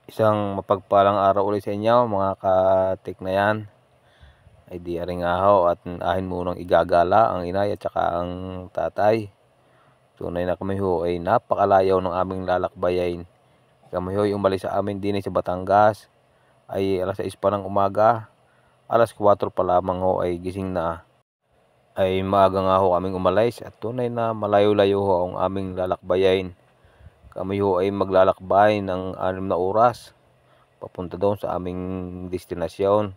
Isang mapagpalang araw ulit sa inyo mga katik na yan. Ay di aring aho at ahin munang igagala ang inay at saka ang tatay. Tunay na kami ho ay napakalayaw ng aming lalakbayin. Kami ho ay umalis sa amin din sa Batangas ay alas 6 pa ng umaga. Alas 4 pa lamang ho ay gising na. Ay maaga nga ho kaming umalis at tunay na malayo-layo ho ang aming lalakbayin. Kami ho ay maglalakbay ng 6 na oras papunta doon sa aming destinasyon.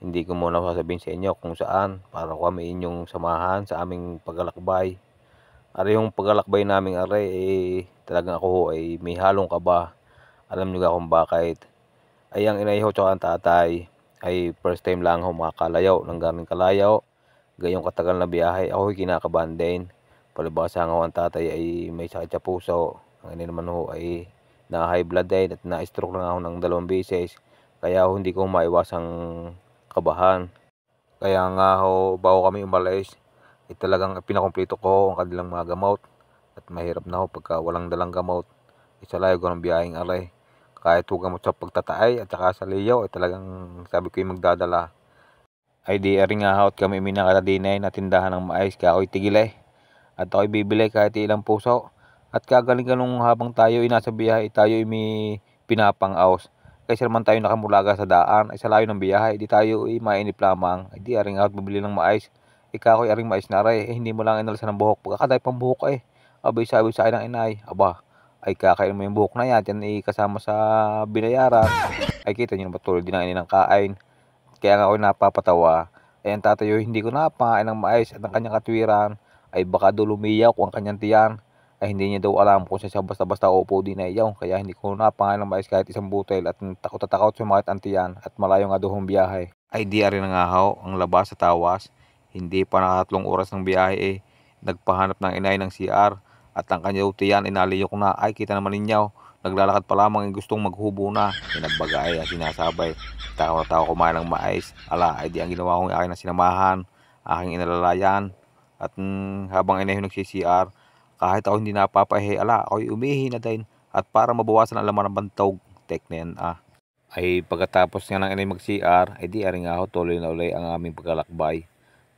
Hindi ko muna sasabihin sa inyo kung saan para kami inyong samahan sa aming paglalakbay. Ari yung paglalakbay namin talagang ako ho ay may halong kaba. Alam nyo ga kung bakit. Ay ang inay ho tsaka ang tatay ay first time lang ho makakalayaw ng galing kalayaw. Gayong katagal na biyahe ako ay kinakabahan din. Palibasa nga ho ang tatay ay may sakit sa puso. Ang inay naman ho ay na high blood din at na-stroke lang ako ng 2 beses. Kaya ho hindi ko maiwasang kabahan. Kaya nga ho bago kami umalis ay talagang pinakumpleto ko ang kanilang mga gamot. At mahirap na ho pagka walang dalang gamot. Isa layo ko ng biyaheng aray. Kahit ho gamot sa pagtataay at saka sa liyaw ay talagang sabi ko yung magdadala. Ay di aring nga ho at kami minakatadinay na tindahan ng mais kaya ako'y tigil at ako'y bibili kahit ilang puso. At kagaling ganung habang tayo ay nasa biyahe, tayo ay may pinapang-aus. Kaysa naman tayo nakamulaga sa daan, ay sa layo ng biyahe, di tayo ay mainip lamang. Ay di aring out bibili ng mais. Ikaw ay aring mais na aray, hindi mo lang inalasan ng buhok. Pagkakaday pang buhok abay sabi sa akin ng inay, aba, ay kakain mo yung buhok na yan, yan ay kasama sa binayaran. Ay kita nyo naman tuloy din ang ininang kain. Kaya nga ako napapatawa. Ay ang tatayo hindi ko napakain ng mais at ang kanyang katwiran ay baka dulumiyaw kung ang kanyang tiyan ay hindi niya daw alam kung siya basta-basta upo din na iyaw. Kaya hindi ko napakain ng mais kahit isang butel at takot at takot sumakit ang tiyan at malayo nga doon biyahe. Ay di rin nangahaw ang labas sa tawas. Hindi pa nakatatlong oras ng biyahe nagpahanap ng inay ng CR at ang kanyang tiyan inaliyok na. Ay kita naman ninyo, naglalakad pa lamang ay gustong maghubo na. Inagbagay at sinasabay. Tao na tao kumain ng mais. Ala, ay di ang ginawa kong aking na sinamahan, aking inalalayan. At habang inay nagsi-CR, kahit ako hindi napapahe, ala, ako'y umihi na din. At para mabawasan ang laman ng bantog, tek na yan ay pagkatapos nga ng inay mag-CR, ay di aring aho tuloy na ulit ang aming paglalakbay.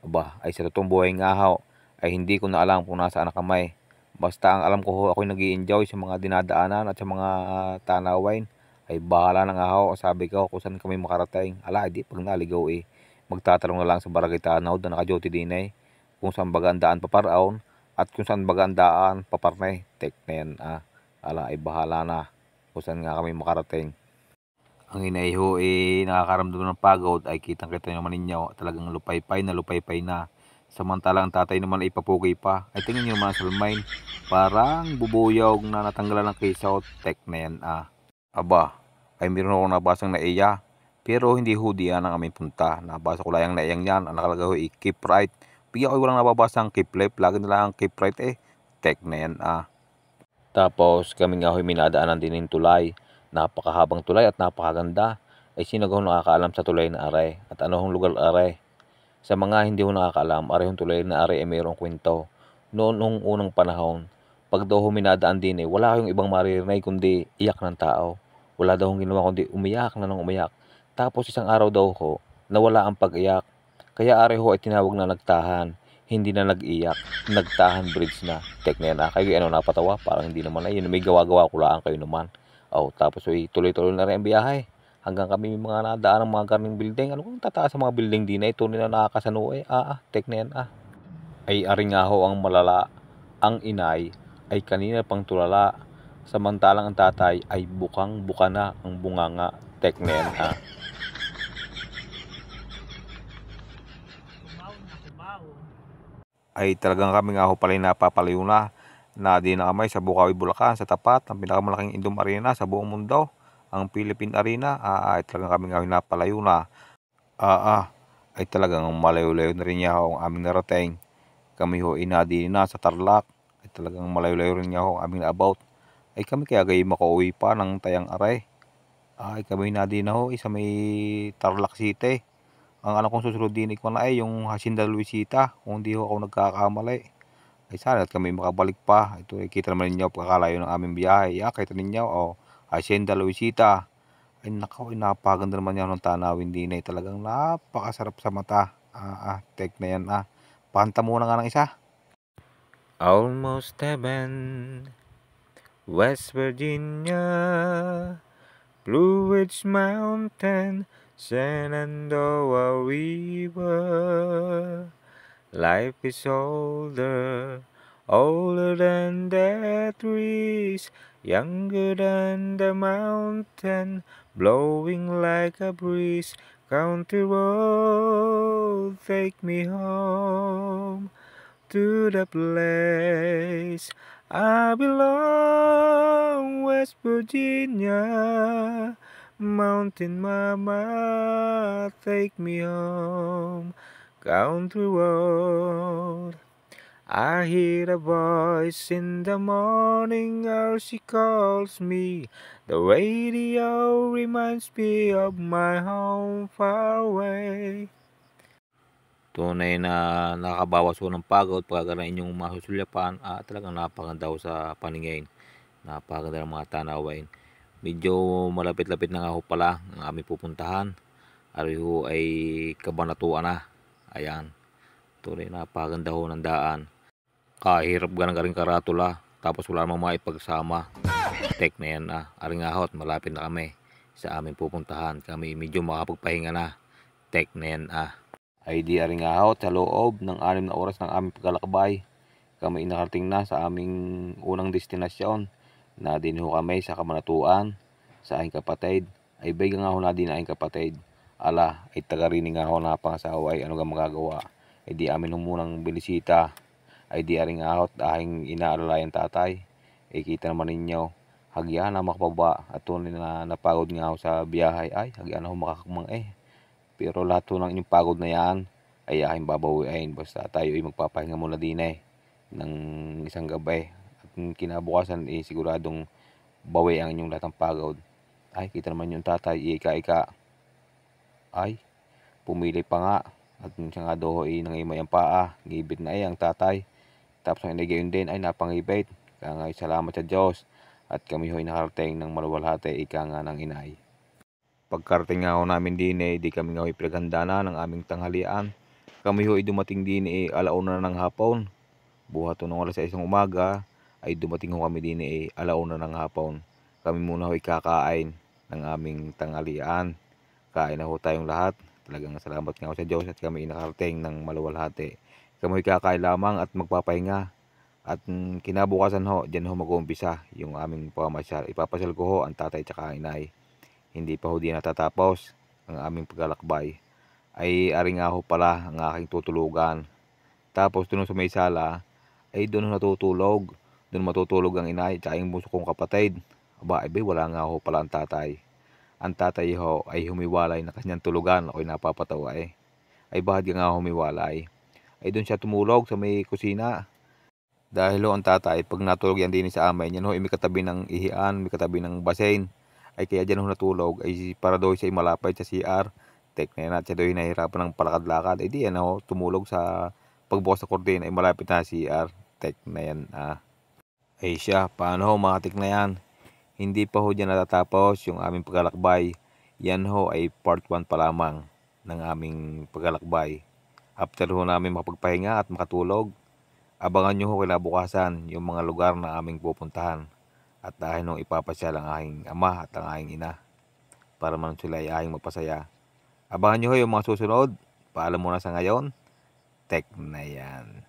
Aba, ay sa totoong buhay nga ho, ay hindi ko na alam kung nasaan na kamay. Basta ang alam ko ho, ako'y nag-i-enjoy sa mga dinadaanan at sa mga tanawin. Ay bahala na nga ho, sabi ko kung saan kami makarating. Ala, di pag naligaw magtatanong na lang sa barangay tanaw na naka-duty din kung saan baga ang daan paparaon at kung saan baga ang daan paparne. Tek na yan Ala, ay bahala na kung saan nga kami makarating. Ang inay ho nakakaramdam ng pagod ay kitang-kita naman ninyo talagang lupaypay na. Samantalang ang tatay naman ay papugi pa. Ay tingnan nyo naman sa salmain, parang bubuyog na natanggalan ng kisaw. Tek na yan Aba, ay meron akong nabasang naiya. Pero hindi ho diyan ang aming punta. Nabasa ko lang ang naiyang yan. Ang nakalagay ho keep right. Bigyan ko walang nababasang keep left. Lagi na lang keep right Tek na yan Tapos kami nga ho'y minadaanan din ng tulay. Napakahabang tulay at napakaganda. Ay sino ho nakakaalam sa tulay na aray? At ano hong lugar aray? Sa mga hindi ho nakakaalam, aray hong tulay na aray ay mayroong kwento. Noon nung unang panahon, pag daw ho minadaan din wala kayong ibang maririnig kundi iyak ng tao. Wala daw hong ginawa kundi umiyak na ng umiyak. Tapos isang araw daw ho, nawala ang pag-iyak. Kaya aray ho ay tinawag na nagtahan. Hindi na nag-iyak, nagtahan bridge na. Tek na yan Kayo ano napatawa? Parang hindi naman yun. May gawa-gawa kulaan kayo naman. Tapos tuloy-tuloy na rin ang biyahe. Hanggang kami mga nadaan ng mga garning building. Ano kung tataas sa mga building din tunay na nakakasano tek na yan Ay aring nga ho ang malala. Ang inay ay kanina pang tulala. Samantalang ang tatay ay bukang-buka na ang bunganga. Tek na yan Ay talagang kami nga ho pala napapalayo na di na kami sa Bukawi, Bulacan sa tapat ng pinakamalaking Indom Arena sa buong mundo, ang Philippine Arena. Ay talagang kami nga napalayo na. Ay talagang malayo-layo na rin niya ho ang aming narating. Kami ho inadi na sa Tarlac. Ay talagang malayo-layo rin niya ho ang aming about. Ay kami kaya gayon makauwi pa ng tayang aray. Ay kami inadi na ho sa may Tarlac City. Ang alam kong susunod din ko na yung Hacienda Luisita, kung hindi ho ako nagkakamali. Ay sana at kami makabalik pa. Ito kita naman ninyo pagkakalayo ng aming biyahe. Kita ninyo Hacienda Luisita. Ay nako, napakaganda naman yan ng tanawin din ay talagang napakasarap sa mata. Tek na yan Panta muna nga ng isa. Almost heaven, West Virginia, Blue Ridge Mountain, Shenandoah River. Life is older than the trees, younger than the mountain, blowing like a breeze. Country road, take me home to the place I belong, West Virginia. Mountain mama, take me home, country road. I hear a voice in the morning, how she calls me. The radio reminds me of my home far away. Tunay na nakakabawas ho ng pagod pagka inyong masusulyapan. Talagang napakaganda ho sa paningin. Napakaganda ng mga tanawin. Medyo malapit-lapit na nga ho pala ang aming pupuntahan. Ari ho ay Kabanatuan na. Ayan. Tunay napakaganda ho ng daan. Kahirap ganang garing karatula. Tapos wala namang maipagsama. Tek na yan Ari nga ho at malapit na kami sa aming pupuntahan. Kami medyo makapagpahinga na. Tek na yan ay di ari nga ho sa loob ng 6 na oras ng aming paglalakbay. Kami nakarating na sa aming unang destinasyon. Na din ho kami sa Kabanatuan sa aking kapatid. Ay bigla nga ho na din aking kapatid. Ay taga-rini nga ho na pangasawa ay ano nga magagawa. Ay di amin ho munang binisita. Ay di ari nga ho at aking inaalalayan tatay. Ay kita naman ninyo. Hagyan na makababa at tunay na napagod nga ho sa biyahe. Ay hagyan na ho makakamang Pero lahat ho ng inyong pagod na yan ay aking babawiin. Basta tayo ay magpapahinga muna din ng isang gabi. At kinabukasan siguradong bawi ang inyong lahat ng pagod. Ay kita naman yung tatay, ika-ika. Ay pumili pa nga. At siya nga daw nangimay ang paa. Ngibit na ang tatay. Tapos ang gayon din ay napangibit. Kaya nga salamat sa Diyos. At kami ho'y nakarating ng maluwalhati ika nga ng inay. Pagkarating nga ho namin din di kami nga ho'y pinaghanda na ng aming tanghalian. Kami ho'y dumating din 1:00 na ng hapon. Buhat ho nung 6:00 ng umaga ay dumating ho kami din 1:00 ng hapon. Kami muna ho'y kakain ng aming tanghalian. Kain na ho tayong lahat. Talagang salamat nga ho sa Diyos at kami nakarating ng maluwalhati. Kami ho'y kakain lamang at magpapahinga. At kinabukasan ho, dyan ho mag-uumpisa yung aming pamasyal. Ipapasyal ko ho ang tatay at inay. Hindi pa ho di natatapos ang aming paglalakbay. Ay ari nga ho pala ang aking tutulugan. Tapos doon sa may sala ay doon natutulog. Doon matutulog ang inay at yung bunso kong kapatid. Ay wala nga ho pala ang tatay. Ang tatay ho ay humiwalay na kanyang tulugan. Ako'y napapatawa Ay bakit nga humiwalay? Ay doon siya tumulog sa may kusina. Dahil ho ang tatay pag natulog yan din sa amin, yan ho ay may katabi ng ihian, may katabi ng basein. Ay kaya dyan ho natulog ay para daw siya malapit sa CR. Tek na yan at siya daw nahihirapan ng palakad-lakad. Ay di yan ho tumulog sa pagbukas sa kortina ay malapit na CR. Tek na yan Ay siya, paano ho mga tek na yan? Hindi pa ho dyan natatapos yung aming paglalakbay. Yan ho ay part 1 pa lamang ng aming paglalakbay. After ho namin makapagpahinga at makatulog, abangan nyo ho kinabukasan yung mga lugar na aming pupuntahan. At dahil nung ipapasyal ang aking ama at ang aking ina para man sila ay aking magpasaya. Abangan nyo ho yung mga susunod. Paalam muna sa ngayon. Tek na yan.